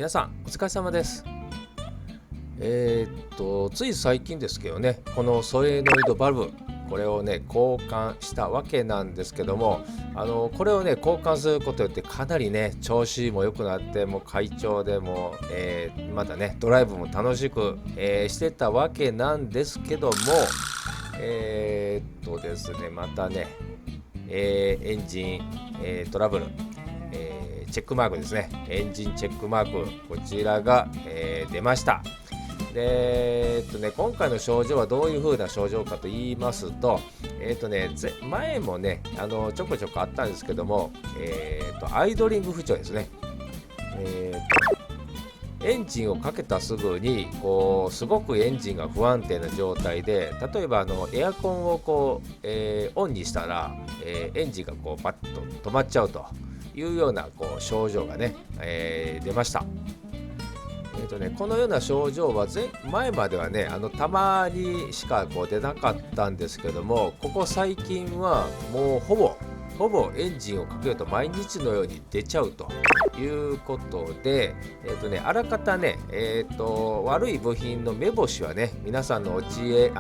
皆さんお疲れ様です。つい最近ですけどね、このソレノイドバルブ、これをね交換したわけなんですけども、これをね交換することによってかなりね調子も良くなって、もう快調でもまたねドライブも楽しく、してたわけなんですけども、ですねまたね、エンジン、トラブル、チェックマークですね、エンジンチェックマーク、こちらが、出ました。で今回の症状はどういう風な症状かと言いますと、前もねちょこちょこあったんですけども、アイドリング不調ですね。エンジンをかけたすぐにすごくエンジンが不安定な状態で、例えばエアコンをオンにしたら、エンジンがバッと止まっちゃうというような症状がね、出ました。このような症状は前まではねたまにしか出なかったんですけども、ここ最近はもうほぼエンジンをかけると毎日のように出ちゃうということで、あらかたね、悪い部品の目星はね皆さんのお家へ書き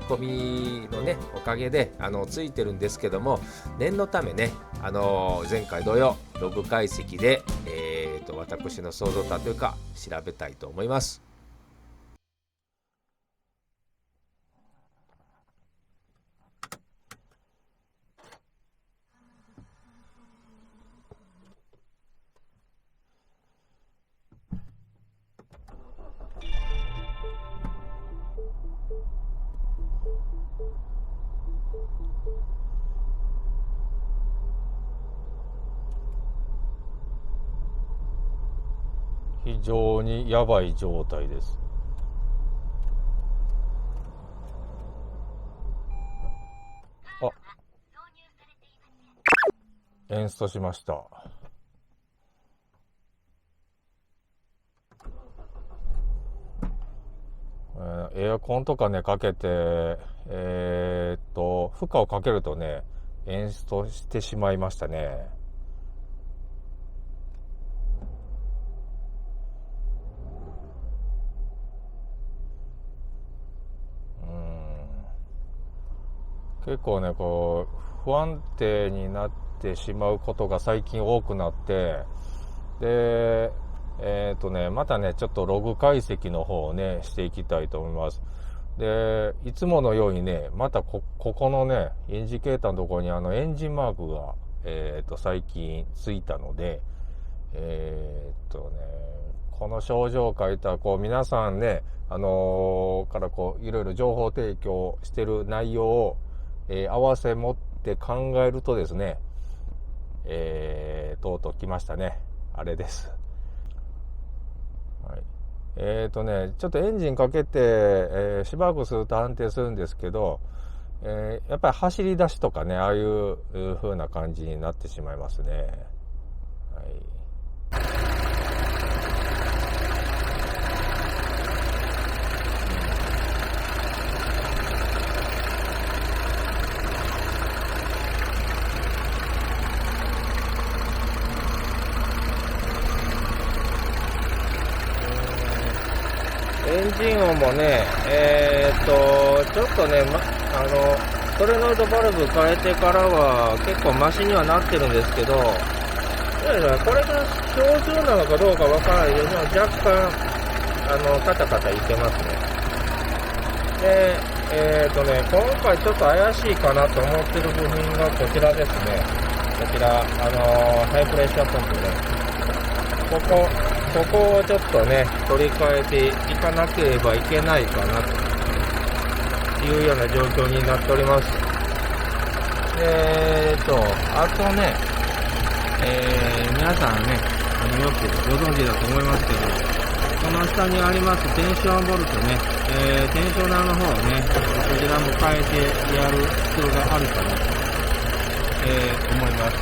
込みのねおかげでついてるんですけども、念のためね前回同様ログ解析で、私の想像というか調べたいと思います。非常にやばい状態です。エンストしました。エアコンとかねかけて負荷をかけるとねエンストしてしまいましたね。結構ね不安定になってしまうことが最近多くなって、でまたねちょっとログ解析の方をねしていきたいと思います。でいつものようにねまたここのねインジケーターのところにエンジンマークが最近ついたので、この症状を書いた皆さんねからいろいろ情報提供してる内容を合わせ持って考えるとですね、とうとう来ましたね。あれです。はい、ちょっとエンジンかけて、しばらくすると安定するんですけど、やっぱり走り出しとかね、ああいう風な感じになってしまいますね。はい。エンジン音もね、ちょっとね、ソレノイドバルブ変えてからは結構マシにはなってるんですけど、これが症状なのかどうかわからないけど、若干、カタカタいけますね。で、今回ちょっと怪しいかなと思ってる部品がこちらですね。こちら、ハイプレッシャーポンプね。ここをちょっとね、取り替えていかなければいけないかなというような状況になっております。あとね、皆さんね、よくご存知だと思いますけど、この下にありますテンションボルトね、テンショナーの方をね、こちらも変えてやる必要があるかなと、思います。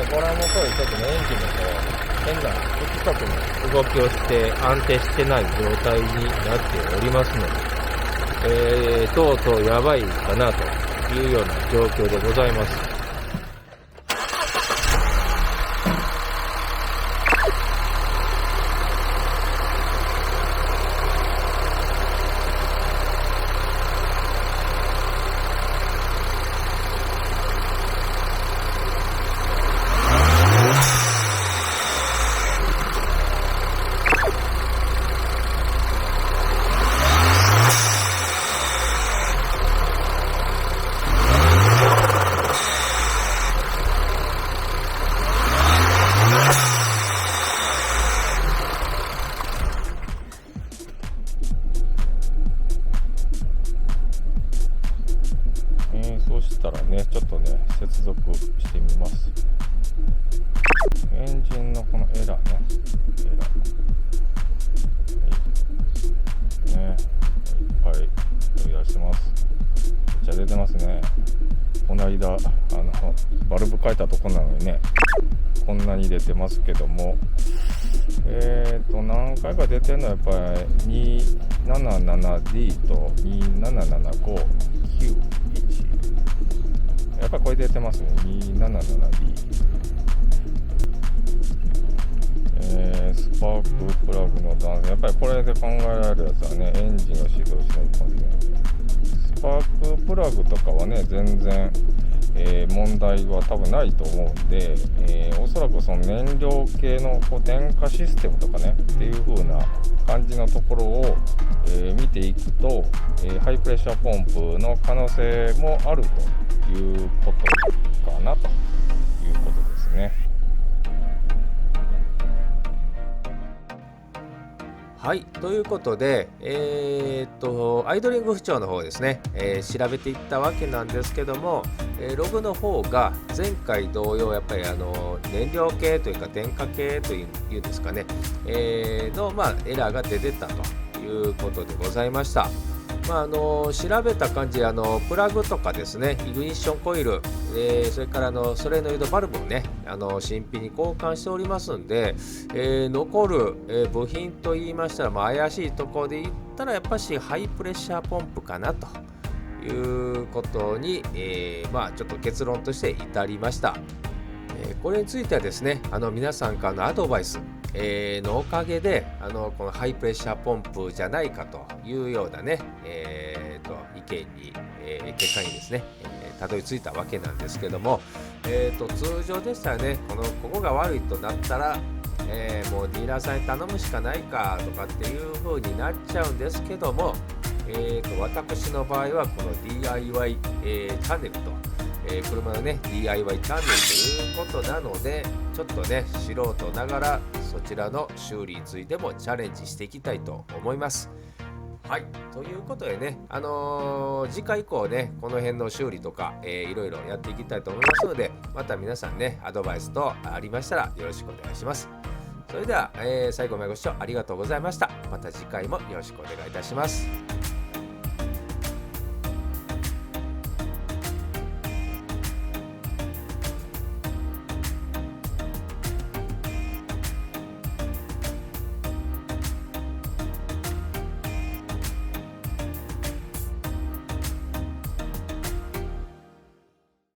ご覧の通りちょっとね、エンジンの変な不規則な動きをして安定してない状態になっておりますので、とうとうやばいかなというような状況でございます。。ね、ちょっとね接続してみます。エンジンのこのエラーね、いっぱい取り出してます。めっちゃ出てますね。この間バルブ変えたとこなのにね、こんなに出てますけども、何回か出てるのはやっぱり 277D と 27759やっぱりこれ出てますね。 277D、スパークプラグの断線、やっぱりこれで考えられるやつはね、エンジンを始動しないといけない。スパークプラグとかはね全然、問題は多分ないと思うんで、おそらくその燃料系の電化システムとかねっていう風な感じのところを、見ていくと、ハイプレッシャーポンプの可能性もあるということかなということですね。はい、ということで、アイドリング不調の方ですね、調べていったわけなんですけども、ログの方が前回同様やっぱり燃料系というか電化系というんですかね、の、エラーが出てたということでございました。調べた感じプラグとかですね、イグニッションコイル、それからソレノイドバルブをね新品に交換しておりますんで、残る、部品といいましたら、怪しいところで言ったらやっぱしハイプレッシャーポンプかなということに、ちょっと結論として至りました。これについてはですね皆さんからのアドバイス、のおかげでこのハイプレッシャーポンプじゃないかというようなね、意見に、結果にですね、たどり着いたわけなんですけども、通常でしたらねここが悪いとなったら、もうディーラーさんに頼むしかないかとかっていう風になっちゃうんですけども、私の場合はこの DIY、チャンネルと車のね DIY チャンネルということなので、ちょっとね素人ながらそちらの修理についてもチャレンジしていきたいと思います。はい、ということでね、次回以降ねこの辺の修理とか、いろいろやっていきたいと思いますので、また皆さんねアドバイスとありましたらよろしくお願いします。それでは、最後までご視聴ありがとうございました。また次回もよろしくお願いいたします。